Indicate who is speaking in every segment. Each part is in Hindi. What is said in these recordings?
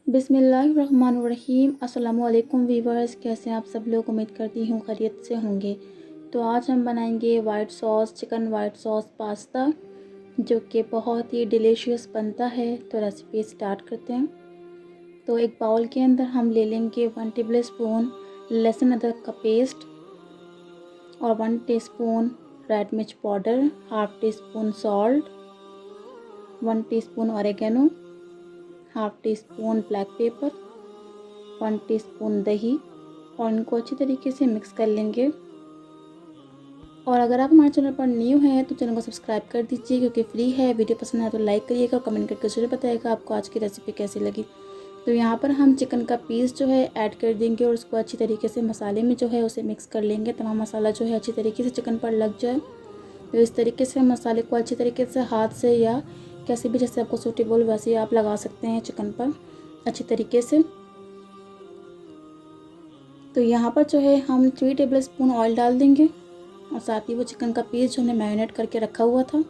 Speaker 1: बिस्मिल्लाहिर्रहमानिर्रहीम। अस्सलामुअलैकुम वीवर्स, कैसे हैं आप सब लोग। उम्मीद करती हूँ खैरियत से होंगे। तो आज हम बनाएंगे white sauce chicken white sauce pasta, जो कि बहुत ही डिलीशियस बनता है। तो रेसिपी स्टार्ट करते हैं। तो एक बाउल के अंदर हम ले लेंगे 1 टेबलस्पून लहसुन अदरक का पेस्ट और 1 टीस्पून रेड मिर्च powder, half tea spoon salt, 1 teaspoon oregano, half tea spoon black pepper, 1 teaspoon दही, और इनको अच्छी तरीके से मिक्स कर लेंगे। और अगर आप हमारे चैनल पर न्यू हैं तो चैनल को सब्सक्राइब कर दीजिए, क्योंकि फ्री है। वीडियो पसंद है तो लाइक करिएगा और कमेंट करके ज़रूर बताइएगा आपको आज की रेसिपी कैसी लगी। तो यहाँ पर हम चिकन का पीस जो है ऐड कर देंगे और उसको अच्छी तरीके से मसाले में जो है उसे मिक्स कर लेंगे। तमाम मसाला जो है अच्छी तरीके से चिकन पर लग जाए। तो इस तरीके से मसाले को अच्छी तरीके से हाथ से या कैसे भी जैसे आपको सूटेबल वैसे आप लगा सकते हैं चिकन पर अच्छी तरीके से। तो यहाँ पर जो है हम 3 टेबलस्पून ऑयल डाल देंगे और साथ ही वो चिकन का पीस जो हमने मैरिनेट करके रखा हुआ था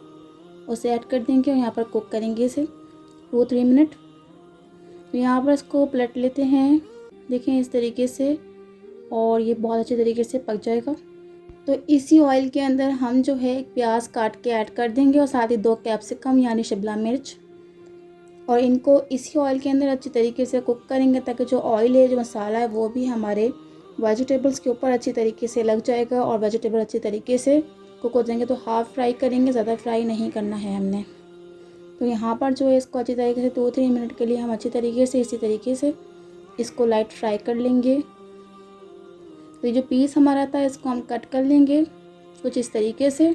Speaker 1: उसे ऐड कर देंगे और यहाँ पर कुक करेंगे इसे 2-3 मिनट। तो यहाँ पर इसको पलट लेते हैं, देखें इस तरीके से, और ये बहुत अच्छे तरीके से पक जाएगा। तो इसी ऑयल के अंदर हम जो है एक प्याज काट के ऐड कर देंगे और साथ ही 2 कैप्सिकम यानी शिमला मिर्च, और इनको इसी ऑयल के अंदर अच्छी तरीके से कुक करेंगे ताकि जो ऑयल है जो मसाला है वो भी हमारे वेजिटेबल्स के ऊपर अच्छी तरीके से लग जाएगा और वेजिटेबल अच्छी तरीके से कुक हो जाएंगे। तो हाफ़ फ्राई करेंगे, ज़्यादा फ्राई नहीं करना है हमने। तो यहाँ पर जो है इसको अच्छी तरीके से 2-3 मिनट के लिए हम अच्छी तरीके से इसी तरीके से इसको लाइट फ्राई कर लेंगे। तो ये जो पीस हमारा था इसको हम कट कर लेंगे कुछ इस तरीके से।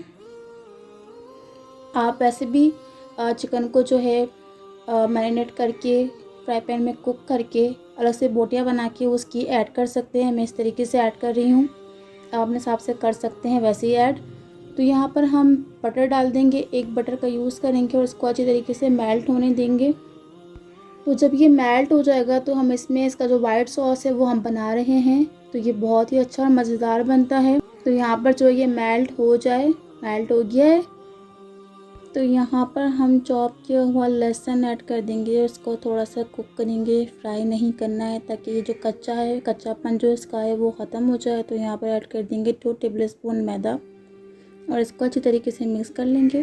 Speaker 1: आप वैसे भी चिकन को जो है मैरिनेट करके फ्राई पैन में कुक करके अलग से बोटियाँ बना के उसकी ऐड कर सकते हैं। मैं इस तरीके से ऐड कर रही हूँ, आप अपने हिसाब से कर सकते हैं वैसे ही ऐड। तो यहाँ पर हम बटर डाल देंगे, एक बटर का यूज़ करेंगे और इसको अच्छी तरीके से मेल्ट होने देंगे। तो जब ये मेल्ट हो जाएगा तो हम इसमें इसका जो वाइट सॉस है वो हम बना रहे हैं। तो ये बहुत ही अच्छा और मज़ेदार बनता है। तो यहाँ पर जो ये मेल्ट हो गया है। तो यहाँ पर हम चॉप किया हुआ लहसुन ऐड कर देंगे, उसको थोड़ा सा कुक करेंगे, फ्राई नहीं करना है ताकि ये जो कच्चापन जो इसका है वो ख़त्म हो जाए। तो यहाँ पर ऐड कर देंगे 2 टेबलस्पून मैदा और इसको अच्छी तरीके से मिक्स कर लेंगे।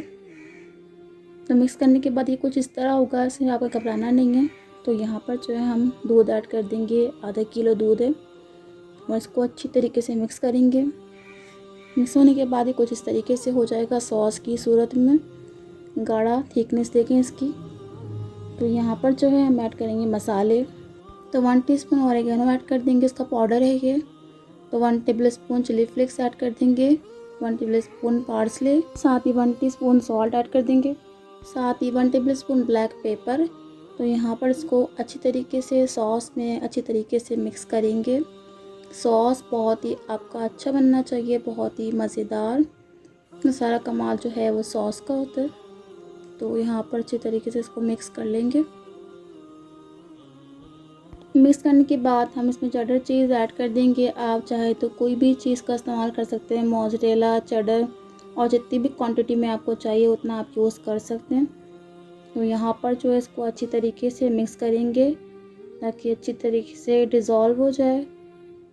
Speaker 1: तो मिक्स करने के बाद ये कुछ इस तरह होगा, इसमें आपको घबराना नहीं है। तो यहाँ पर जो है हम दूध ऐड कर देंगे, आधा किलो दूध है, और इसको अच्छी तरीके से मिक्स करेंगे। मिक्स होने के बाद ये कुछ इस तरीके से हो जाएगा सॉस की सूरत में, गाढ़ा थिकनेस देखें इसकी। तो यहाँ पर जो है हम ऐड करेंगे मसाले। तो 1 टीस्पून ऑरिगेनो ऐड कर देंगे, इसका पाउडर है ये। तो 1 टेबलस्पून चिली फ्लेक्स ऐड कर देंगे, 1 टेबलस्पून पार्सले, साथ ही 1 टीस्पून सॉल्ट ऐड कर देंगे, साथ ही 1 टेबलस्पून ब्लैक पेपर। तो यहाँ पर इसको अच्छी तरीके से सॉस में अच्छी तरीके से मिक्स करेंगे। सॉस बहुत ही आपका अच्छा बनना चाहिए, बहुत ही मज़ेदार। सारा कमाल जो है वो सॉस का होता है। तो यहाँ पर अच्छी तरीके से इसको मिक्स कर लेंगे। मिक्स करने के बाद हम इसमें चेडर चीज़ ऐड कर देंगे। आप चाहे तो कोई भी चीज़ का इस्तेमाल कर सकते हैं, मोज़रेला, चेडर, और जितनी भी क्वांटिटी में आपको चाहिए उतना आप यूज़ कर सकते हैं। तो यहाँ पर जो है इसको अच्छी तरीके से मिक्स करेंगे ताकि अच्छी तरीके से डिज़ोल्व हो जाए।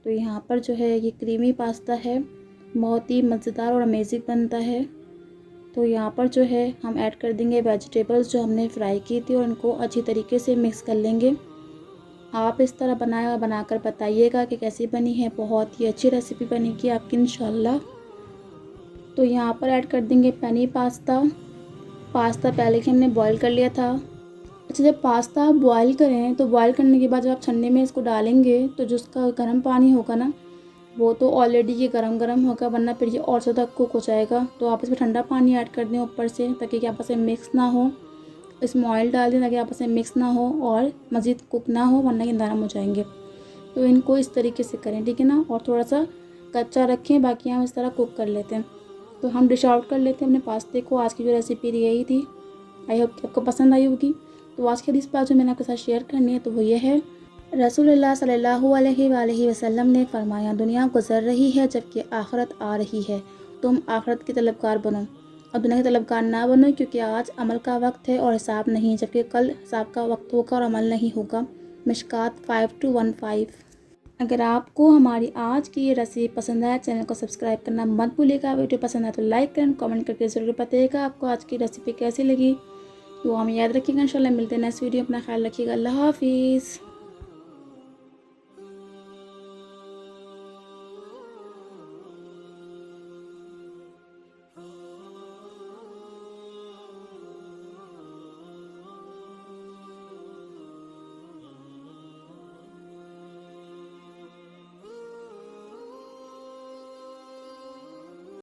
Speaker 1: तो यहाँ पर जो है ये क्रीमी पास्ता है, बहुत ही मज़ेदार और अमेजिंग बनता है। तो यहाँ पर जो है हम ऐड कर देंगे वेजिटेबल्स जो हमने फ्राई की थी और इनको अच्छी तरीके से मिक्स कर लेंगे। आप इस तरह बनाकर बताइएगा कि कैसी बनी है। बहुत ही अच्छी रेसिपी बनेगी आपकी इंशाल्लाह। तो यहाँ पर ऐड कर देंगे पेनी पास्ता। पास्ता पहले ही हमने बॉईल कर लिया था। अच्छा, जब पास्ता आप बॉईल करें तो बॉईल करने के बाद जब आप छन्नी में इसको डालेंगे तो जो उसका गर्म पानी होगा ना वो तो ऑलरेडी ये गरम होगा, वरना फिर ये और ज़्यादा कुक हो जाएगा। तो आप इसमें ठंडा पानी ऐड कर दें ऊपर से ताकि कि आपस में मिक्स ना हो। इसमें ऑयल डाल दें ताकि आपस में मिक्स ना हो और मज़ीद कुक ना हो, वरना ये नरम हो जाएंगे। तो इनको इस तरीके से करें, ठीक है ना, और थोड़ा सा कच्चा रखें, बाकी हम इस तरह कुक कर लेते हैं। तो हम डिश आउट कर लेते हैं अपने पास्ते को। आज की जो रेसिपी यही थी, आई होप कि आपको पसंद आई होगी। तो आज की हदीस बात जो मैंने आपके साथ शेयर करनी है तो वो ये है, रसूलुल्लाह सल्लल्लाहु अलैहि वसल्लम ने फरमाया, दुनिया गुजर रही है जबकि आखिरत आ रही है। तुम आखिरत के तलबगार बनो और दुनिया के तलबगार ना बनो, क्योंकि आज अमल का वक्त है और हिसाब नहीं, जबकि कल हिसाब का वक्त होगा और अमल नहीं होगा। मिशकात 5215। अगर आपको हमारी आज की ये रेसिपी पसंद आया, चैनल को सब्सक्राइब करना मत भूलिएगा। वीडियो पसंद आया तो लाइक करें, कमेंट करके ज़रूर बताइएगा आपको आज की रेसिपी कैसी लगी। तो हमें याद रखिएगा। इंशाल्लाह मिलते हैं नेक्स्ट वीडियो। अपना ख्याल रखिएगा। अल्लाह हाफिज़।